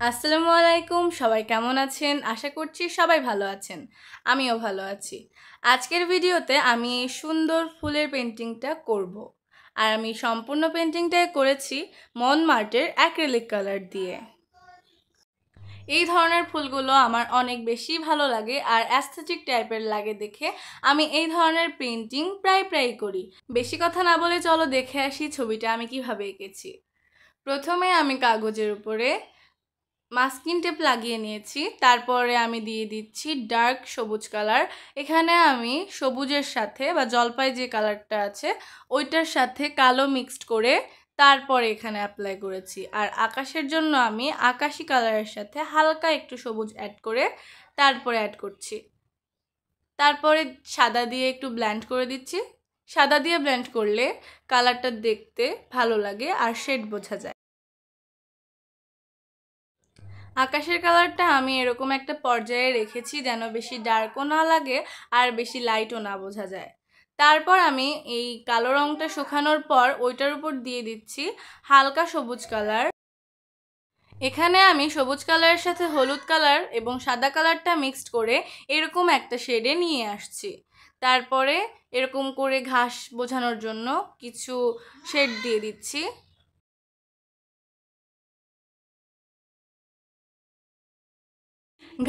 আসসালামু আলাইকুম, সবাই কেমন আছেন? আশা করছি সবাই ভালো আছেন। আমিও ভালো আছি। আজকের ভিডিওতে আমি এই সুন্দর ফুলের পেন্টিংটা করব। আর আমি সম্পূর্ণ পেন্টিংটা করেছি মনমার্টের অ্যাক্রিলিক কালার দিয়ে। এই ধরনের ফুলগুলো আমার অনেক বেশি ভালো লাগে আর অ্যাস্থেটিক টাইপের লাগে দেখে আমি এই ধরনের পেন্টিং প্রায় করি। বেশি কথা না বলে চলো দেখে আসি ছবিটা আমি কিভাবে এঁকেছি। প্রথমে আমি কাগজের উপরে মাস্কিং টেপ লাগিয়ে নিয়েছি। তারপরে আমি দিয়ে দিচ্ছি ডার্ক সবুজ কালার। এখানে আমি সবুজের সাথে বা জলপাই যে কালারটা আছে ওইটার সাথে কালো মিক্সড করে তারপরে এখানে অ্যাপ্লাই করেছি। আর আকাশের জন্য আমি আকাশি কালারের সাথে হালকা একটু সবুজ অ্যাড করে তারপরে অ্যাড করছি। তারপরে সাদা দিয়ে একটু ব্লেন্ড করে দিচ্ছি। সাদা দিয়ে ব্লেন্ড করলে কালারটা দেখতে ভালো লাগে আর শেড বোঝা যায়। আকাশের কালারটা আমি এরকম একটা পর্যায়ে রেখেছি যেন বেশি ডার্কও না লাগে আর বেশি লাইটও না বোঝা যায়। তারপর আমি এই কালো রঙটা শুকানোর পর ওইটার উপর দিয়ে দিচ্ছি হালকা সবুজ কালার। এখানে আমি সবুজ কালারের সাথে হলুদ কালার এবং সাদা কালারটা মিক্সড করে এরকম একটা শেডে নিয়ে আসছি। তারপরে এরকম করে ঘাস বোঝানোর জন্য কিছু শেড দিয়ে দিচ্ছি।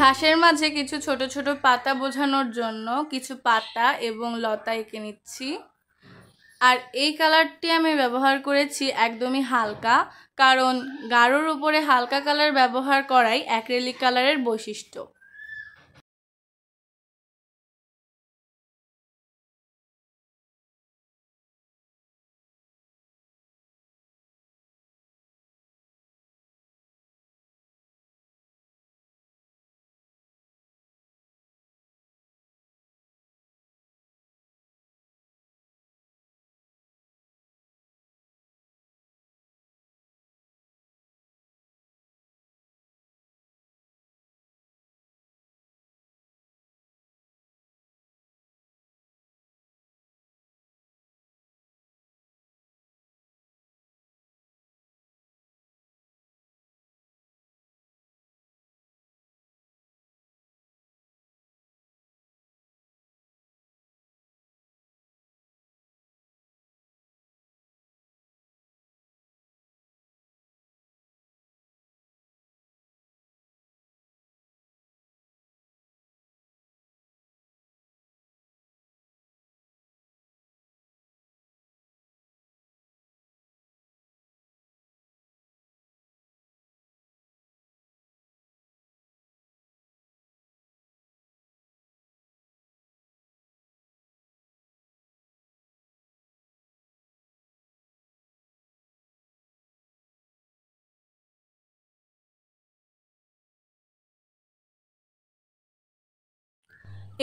ঘাসের মাঝে কিছু ছোট ছোট পাতা বোঝানোর জন্য কিছু পাতা এবং লতা এঁকে নিচ্ছি। আর এই কালারটি আমি ব্যবহার করেছি একদমই হালকা, কারণ গাঢ়র উপরে হালকা কালার ব্যবহার করাই অ্যাক্রিলিক কালারের বৈশিষ্ট্য।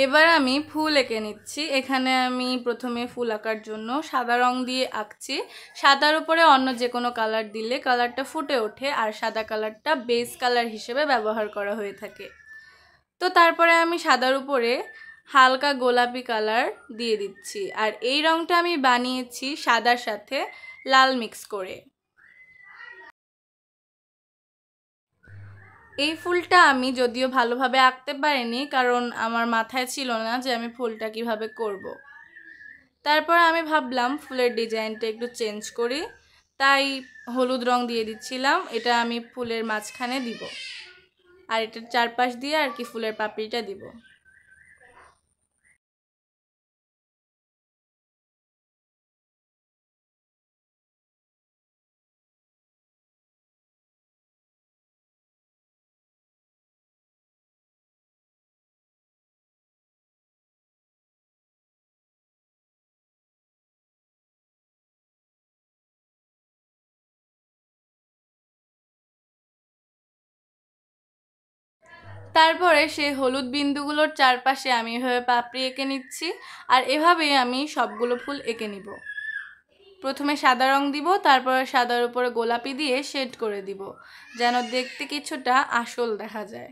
এবার আমি ফুল এঁকে নিচ্ছি। এখানে আমি প্রথমে ফুল আঁকার জন্য সাদা রং দিয়ে আঁকছি। সাদার উপরে অন্য যে কোনো কালার দিলে কালারটা ফুটে ওঠে আর সাদা কালারটা বেস কালার হিসেবে ব্যবহার করা হয়ে থাকে। তো তারপরে আমি সাদার উপরে হালকা গোলাপি কালার দিয়ে দিচ্ছি। আর এই রংটা আমি বানিয়েছি সাদার সাথে লাল মিক্স করে। এই ফুলটা আমি যদিও ভালোভাবে আঁকতে পারিনি, কারণ আমার মাথায় ছিল না যে আমি ফুলটা কিভাবে করব। তারপর আমি ভাবলাম ফুলের ডিজাইনটা একটু চেঞ্জ করি, তাই হলুদ রং দিয়ে দিচ্ছিলাম। এটা আমি ফুলের মাঝখানে দিব আর এটার চারপাশ দিয়ে আর কি ফুলের পাপড়িটা দিব। তারপরে সেই হলুদ বিন্দুগুলোর চারপাশে আমি এভাবে পাপড়ি এঁকে নিচ্ছি। আর এভাবেই আমি সবগুলো ফুল এঁকে নিব। প্রথমে সাদা রং দিব, তারপরে সাদার উপরে গোলাপি দিয়ে শেড করে দিব, যেন দেখতে কিছুটা আসল দেখা যায়।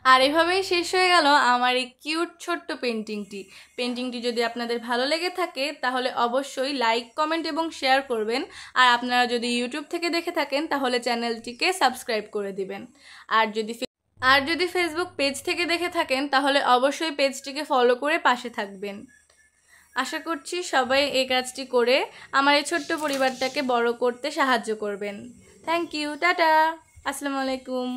আর এভাবেই শেষ হয়ে গেল আমার এই কিউট ছোট্ট পেন্টিংটি যদি আপনাদের ভালো লেগে থাকে তাহলে অবশ্যই লাইক, কমেন্ট এবং শেয়ার করবেন। আর আপনারা যদি ইউটিউব থেকে দেখে থাকেন তাহলে চ্যানেলটিকে সাবস্ক্রাইব করে দিবেন। আর যদি ফেসবুক পেজ থেকে দেখে থাকেন তাহলে অবশ্যই পেজটিকে ফলো করে পাশে থাকবেন। আশা করছি সবাই এই কাজটি করে আমার এই ছোট্ট পরিবারটাকে বড় করতে সাহায্য করবেন। থ্যাংক ইউ, টাটা, আসসালামু আলাইকুম।